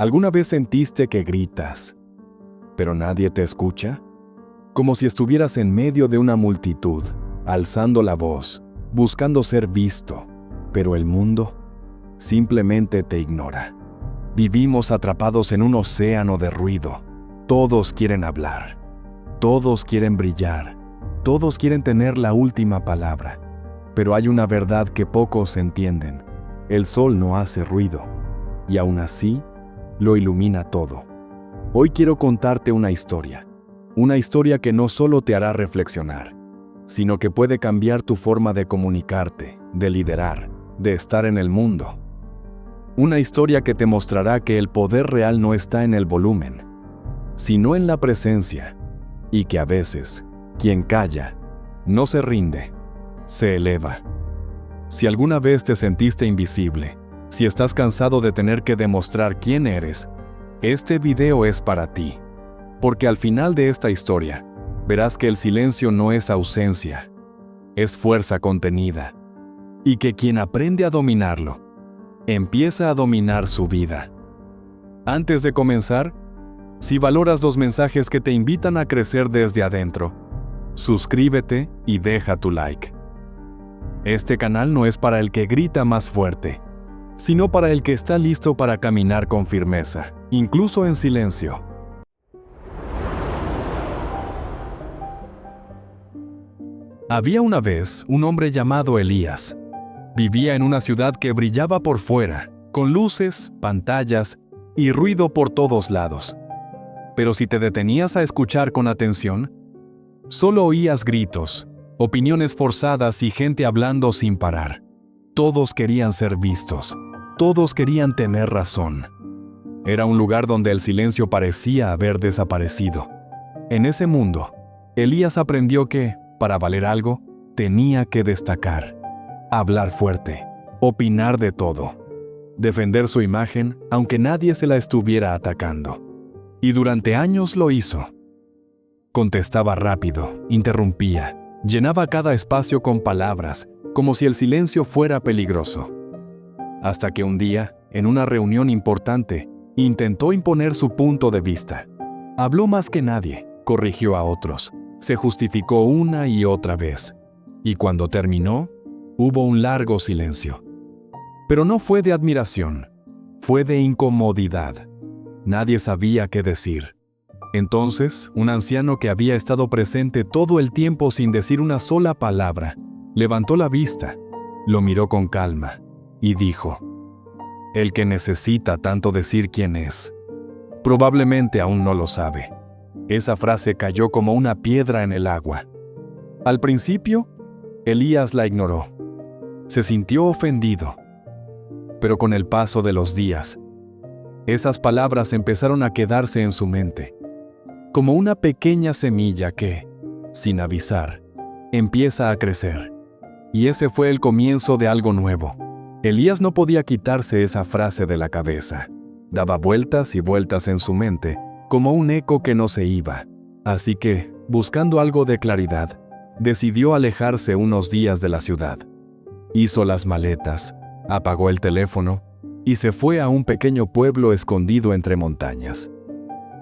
¿Alguna vez sentiste que gritas, pero nadie te escucha? Como si estuvieras en medio de una multitud, alzando la voz, buscando ser visto, pero el mundo simplemente te ignora. Vivimos atrapados en un océano de ruido. Todos quieren hablar, todos quieren brillar, todos quieren tener la última palabra. Pero hay una verdad que pocos entienden. El sol no hace ruido, y aún así, lo ilumina todo. Hoy quiero contarte una historia que no solo te hará reflexionar, sino que puede cambiar tu forma de comunicarte, de liderar, de estar en el mundo. Una historia que te mostrará que el poder real no está en el volumen, sino en la presencia, y que a veces, quien calla, no se rinde, se eleva. Si alguna vez te sentiste invisible, si estás cansado de tener que demostrar quién eres, este video es para ti. Porque al final de esta historia, verás que el silencio no es ausencia, es fuerza contenida. Y que quien aprende a dominarlo, empieza a dominar su vida. Antes de comenzar, si valoras los mensajes que te invitan a crecer desde adentro, suscríbete y deja tu like. Este canal no es para el que grita más fuerte, sino para el que está listo para caminar con firmeza, incluso en silencio. Había una vez un hombre llamado Elías. Vivía en una ciudad que brillaba por fuera, con luces, pantallas y ruido por todos lados. Pero si te detenías a escuchar con atención, solo oías gritos, opiniones forzadas y gente hablando sin parar. Todos querían ser vistos, todos querían tener razón. Era un lugar donde el silencio parecía haber desaparecido. En ese mundo, Elías aprendió que, para valer algo, tenía que destacar, hablar fuerte, opinar de todo, defender su imagen aunque nadie se la estuviera atacando. Y durante años lo hizo. Contestaba rápido, interrumpía, llenaba cada espacio con palabras, como si el silencio fuera peligroso. Hasta que un día, en una reunión importante, intentó imponer su punto de vista. Habló más que nadie, corrigió a otros, se justificó una y otra vez. Y cuando terminó, hubo un largo silencio. Pero no fue de admiración, fue de incomodidad. Nadie sabía qué decir. Entonces, un anciano que había estado presente todo el tiempo sin decir una sola palabra, levantó la vista, lo miró con calma y dijo: «El que necesita tanto decir quién es, probablemente aún no lo sabe». Esa frase cayó como una piedra en el agua. Al principio, Elías la ignoró. Se sintió ofendido. Pero con el paso de los días, esas palabras empezaron a quedarse en su mente, como una pequeña semilla que, sin avisar, empieza a crecer. Y ese fue el comienzo de algo nuevo. Elías no podía quitarse esa frase de la cabeza. Daba vueltas y vueltas en su mente, como un eco que no se iba. Así que, buscando algo de claridad, decidió alejarse unos días de la ciudad. Hizo las maletas, apagó el teléfono y se fue a un pequeño pueblo escondido entre montañas.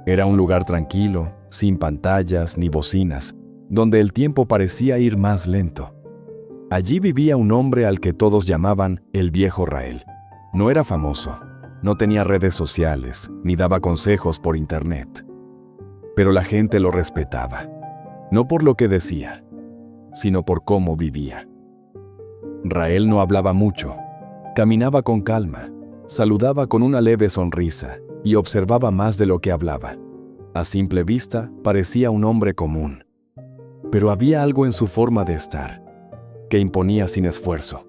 Era un lugar tranquilo, sin pantallas ni bocinas, donde el tiempo parecía ir más lento. Allí vivía un hombre al que todos llamaban el viejo Rael. No era famoso, no tenía redes sociales, ni daba consejos por internet. Pero la gente lo respetaba, no por lo que decía, sino por cómo vivía. Rael no hablaba mucho, caminaba con calma, saludaba con una leve sonrisa y observaba más de lo que hablaba. A simple vista, parecía un hombre común. Pero había algo en su forma de estar, que imponía sin esfuerzo.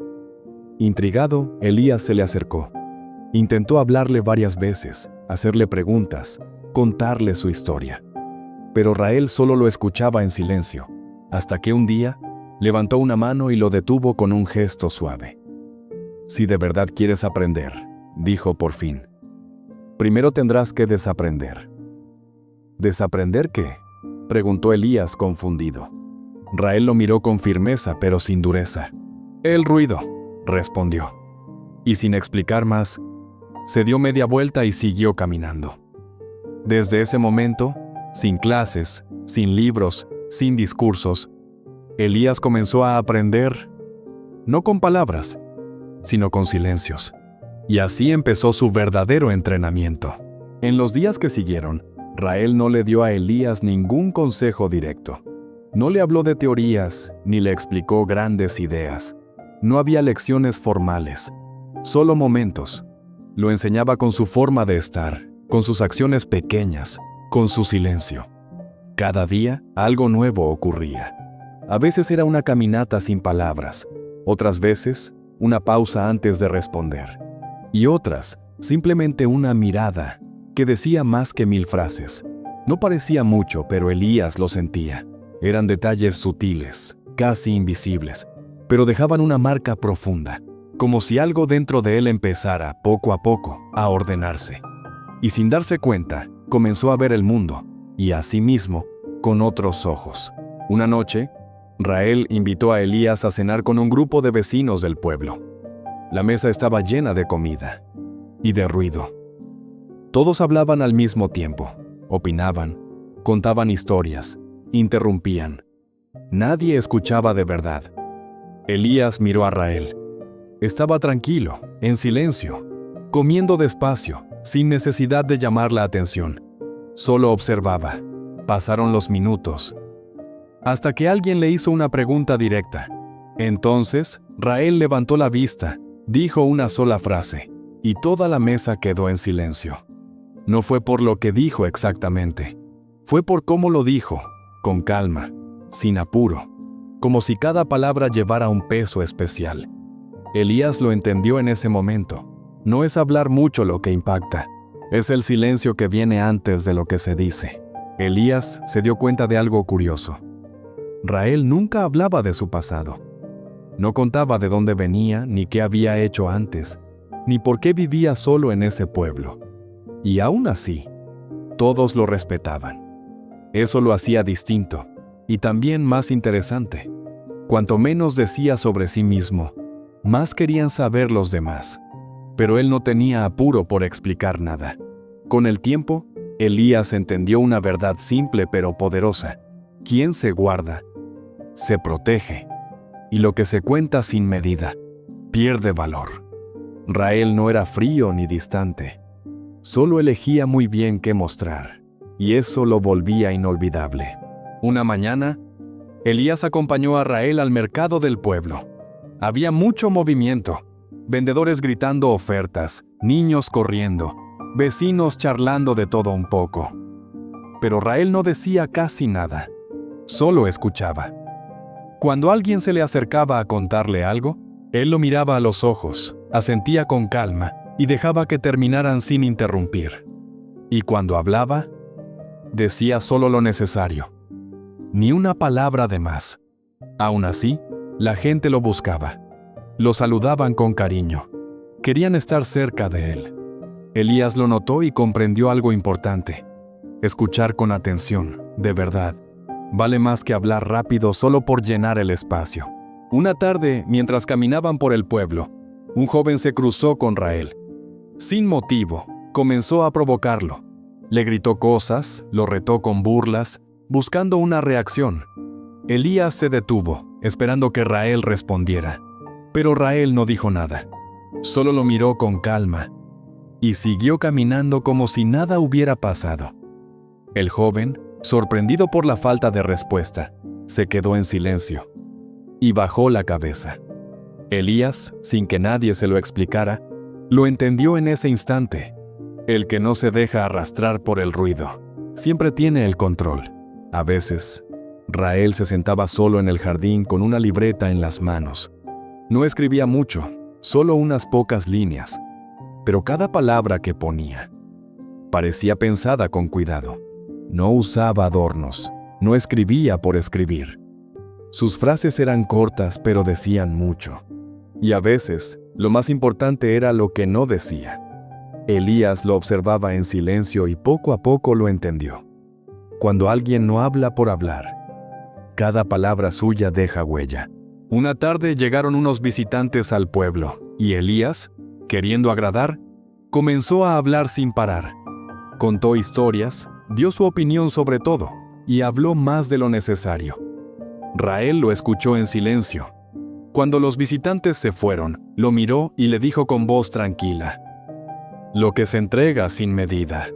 Intrigado, Elías se le acercó. Intentó hablarle varias veces, hacerle preguntas, contarle su historia. Pero Rael solo lo escuchaba en silencio, hasta que un día levantó una mano y lo detuvo con un gesto suave. «Si de verdad quieres aprender», dijo por fin, «primero tendrás que desaprender». «¿Desaprender qué?», preguntó Elías confundido. Rael lo miró con firmeza pero sin dureza. «El ruido», respondió. Y sin explicar más, se dio media vuelta y siguió caminando. Desde ese momento, sin clases, sin libros, sin discursos, Elías comenzó a aprender, no con palabras, sino con silencios. Y así empezó su verdadero entrenamiento. En los días que siguieron, Rael no le dio a Elías ningún consejo directo. No le habló de teorías, ni le explicó grandes ideas. No había lecciones formales, solo momentos. Lo enseñaba con su forma de estar, con sus acciones pequeñas, con su silencio. Cada día, algo nuevo ocurría. A veces era una caminata sin palabras, otras veces, una pausa antes de responder. Y otras, simplemente una mirada que decía más que 1000 frases. No parecía mucho, pero Elías lo sentía. Eran detalles sutiles, casi invisibles, pero dejaban una marca profunda, como si algo dentro de él empezara, poco a poco, a ordenarse. Y sin darse cuenta, comenzó a ver el mundo, y a sí mismo, con otros ojos. Una noche, Rael invitó a Elías a cenar con un grupo de vecinos del pueblo. La mesa estaba llena de comida y de ruido. Todos hablaban al mismo tiempo, opinaban, contaban historias, interrumpían. Nadie escuchaba de verdad. Elías miró a Rael. Estaba tranquilo, en silencio, comiendo despacio, sin necesidad de llamar la atención. Solo observaba. Pasaron los minutos, hasta que alguien le hizo una pregunta directa. Entonces, Rael levantó la vista, dijo una sola frase, y toda la mesa quedó en silencio. No fue por lo que dijo exactamente, fue por cómo lo dijo, con calma, sin apuro, como si cada palabra llevara un peso especial. Elías lo entendió en ese momento. No es hablar mucho lo que impacta, es el silencio que viene antes de lo que se dice. Elías se dio cuenta de algo curioso. Rael nunca hablaba de su pasado. No contaba de dónde venía, ni qué había hecho antes, ni por qué vivía solo en ese pueblo. Y aún así, todos lo respetaban. Eso lo hacía distinto, y también más interesante. Cuanto menos decía sobre sí mismo, más querían saber los demás. Pero él no tenía apuro por explicar nada. Con el tiempo, Elías entendió una verdad simple pero poderosa. Quien se guarda, se protege. Y lo que se cuenta sin medida, pierde valor. Rael no era frío ni distante. Solo elegía muy bien qué mostrar. Y eso lo volvía inolvidable. Una mañana, Elías acompañó a Rael al mercado del pueblo. Había mucho movimiento. Vendedores gritando ofertas, niños corriendo, vecinos charlando de todo un poco. Pero Rael no decía casi nada. Solo escuchaba. Cuando alguien se le acercaba a contarle algo, él lo miraba a los ojos, asentía con calma y dejaba que terminaran sin interrumpir. Y cuando hablaba, decía solo lo necesario. Ni una palabra de más. Aún así, la gente lo buscaba. Lo saludaban con cariño. Querían estar cerca de él. Elías lo notó y comprendió algo importante. Escuchar con atención, de verdad, vale más que hablar rápido solo por llenar el espacio. Una tarde, mientras caminaban por el pueblo, un joven se cruzó con Rael. Sin motivo, comenzó a provocarlo. Le gritó cosas, lo retó con burlas, buscando una reacción. Elías se detuvo, esperando que Rael respondiera. Pero Rael no dijo nada. Solo lo miró con calma y siguió caminando como si nada hubiera pasado. El joven, sorprendido por la falta de respuesta, se quedó en silencio y bajó la cabeza. Elías, sin que nadie se lo explicara, lo entendió en ese instante. El que no se deja arrastrar por el ruido, siempre tiene el control. A veces, Rael se sentaba solo en el jardín con una libreta en las manos. No escribía mucho, solo unas pocas líneas, pero cada palabra que ponía parecía pensada con cuidado. No usaba adornos, no escribía por escribir. Sus frases eran cortas pero decían mucho. Y a veces, lo más importante era lo que no decía. Elías lo observaba en silencio y poco a poco lo entendió. Cuando alguien no habla por hablar, cada palabra suya deja huella. Una tarde llegaron unos visitantes al pueblo, y Elías, queriendo agradar, Comenzó a hablar sin parar. Contó historias, dio su opinión sobre todo, y habló más de lo necesario. Rael lo escuchó en silencio. Cuando los visitantes se fueron, lo miró y le dijo con voz tranquila: «Lo que se entrega sin medida,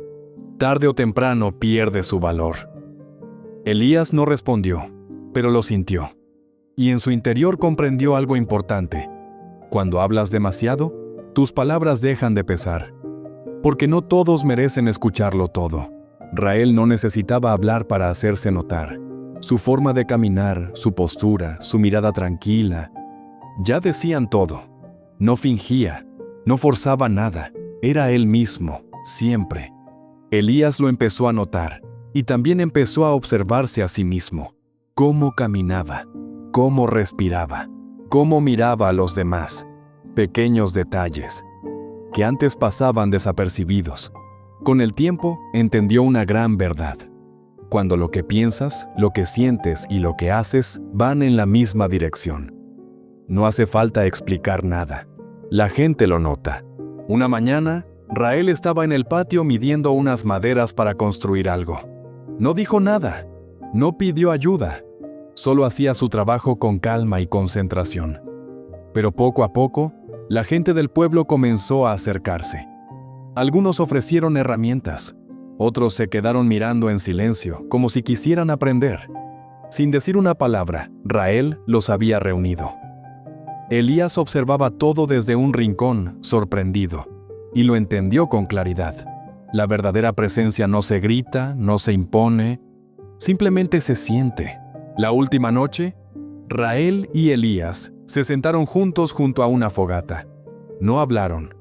tarde o temprano pierde su valor». Elías no respondió, pero lo sintió. Y en su interior comprendió algo importante. Cuando hablas demasiado, tus palabras dejan de pesar. Porque no todos merecen escucharlo todo. Rael no necesitaba hablar para hacerse notar. Su forma de caminar, su postura, su mirada tranquila, ya decían todo. No fingía, no forzaba nada. Era él mismo, siempre. Elías lo empezó a notar, y también empezó a observarse a sí mismo. Cómo caminaba, cómo respiraba, cómo miraba a los demás. Pequeños detalles, que antes pasaban desapercibidos. Con el tiempo, entendió una gran verdad. Cuando lo que piensas, lo que sientes y lo que haces van en la misma dirección. No hace falta explicar nada. La gente lo nota. Una mañana, Rael estaba en el patio midiendo unas maderas para construir algo. No dijo nada. No pidió ayuda. Solo hacía su trabajo con calma y concentración. Pero poco a poco, la gente del pueblo comenzó a acercarse. Algunos ofrecieron herramientas. Otros se quedaron mirando en silencio, como si quisieran aprender. Sin decir una palabra, Rael los había reunido. Elías observaba todo desde un rincón, sorprendido, y lo entendió con claridad. La verdadera presencia no se grita, no se impone, simplemente se siente. La última noche, Rael y Elías se sentaron juntos junto a una fogata. No hablaron,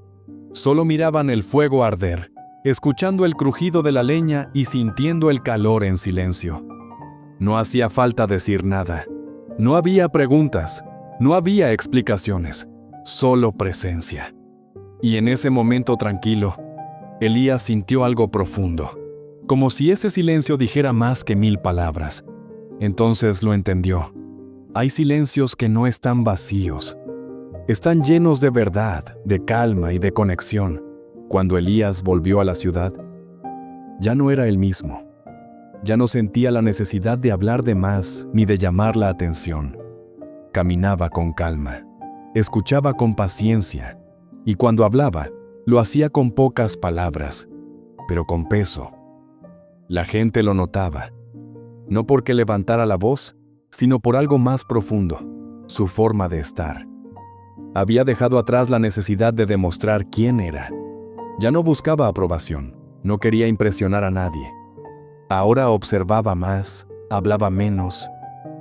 solo miraban el fuego arder, escuchando el crujido de la leña y sintiendo el calor en silencio. No hacía falta decir nada. No había preguntas, no había explicaciones, solo presencia. Y en ese momento tranquilo, Elías sintió algo profundo, como si ese silencio dijera más que 1000 palabras. Entonces lo entendió. Hay silencios que no están vacíos. Están llenos de verdad, de calma y de conexión. Cuando Elías volvió a la ciudad, ya no era el mismo. Ya no sentía la necesidad de hablar de más ni de llamar la atención. Caminaba con calma, escuchaba con paciencia, y cuando hablaba, lo hacía con pocas palabras, pero con peso. La gente lo notaba, no porque levantara la voz, sino por algo más profundo, su forma de estar. Había dejado atrás la necesidad de demostrar quién era. Ya no buscaba aprobación, no quería impresionar a nadie. Ahora observaba más, hablaba menos,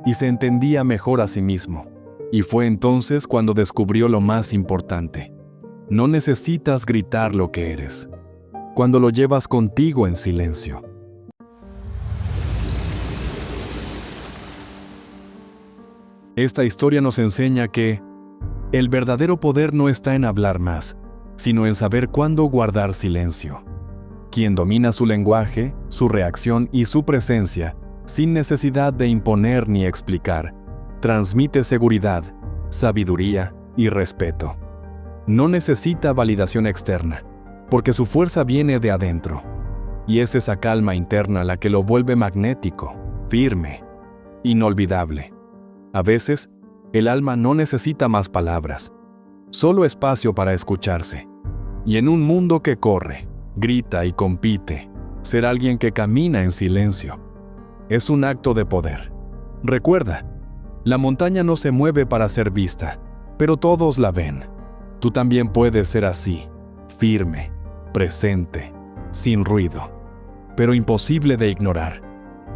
y se entendía mejor a sí mismo. Y fue entonces cuando descubrió lo más importante. No necesitas gritar lo que eres, cuando lo llevas contigo en silencio. Esta historia nos enseña que el verdadero poder no está en hablar más, sino en saber cuándo guardar silencio. Quien domina su lenguaje, su reacción y su presencia, sin necesidad de imponer ni explicar, transmite seguridad, sabiduría y respeto. No necesita validación externa, porque su fuerza viene de adentro. Y es esa calma interna la que lo vuelve magnético, firme, inolvidable. A veces, el alma no necesita más palabras, solo espacio para escucharse. Y en un mundo que corre, grita y compite, ser alguien que camina en silencio es un acto de poder. Recuerda, la montaña no se mueve para ser vista, pero todos la ven. Tú también puedes ser así, firme, presente, sin ruido, pero imposible de ignorar.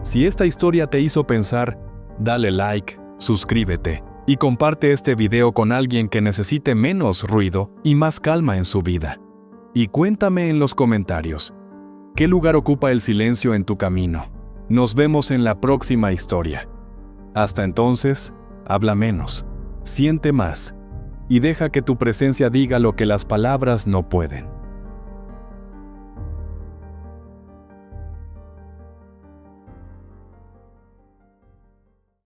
Si esta historia te hizo pensar, dale like, suscríbete y comparte este video con alguien que necesite menos ruido y más calma en su vida. Y cuéntame en los comentarios, ¿qué lugar ocupa el silencio en tu camino? Nos vemos en la próxima historia. Hasta entonces, habla menos, siente más, y deja que tu presencia diga lo que las palabras no pueden.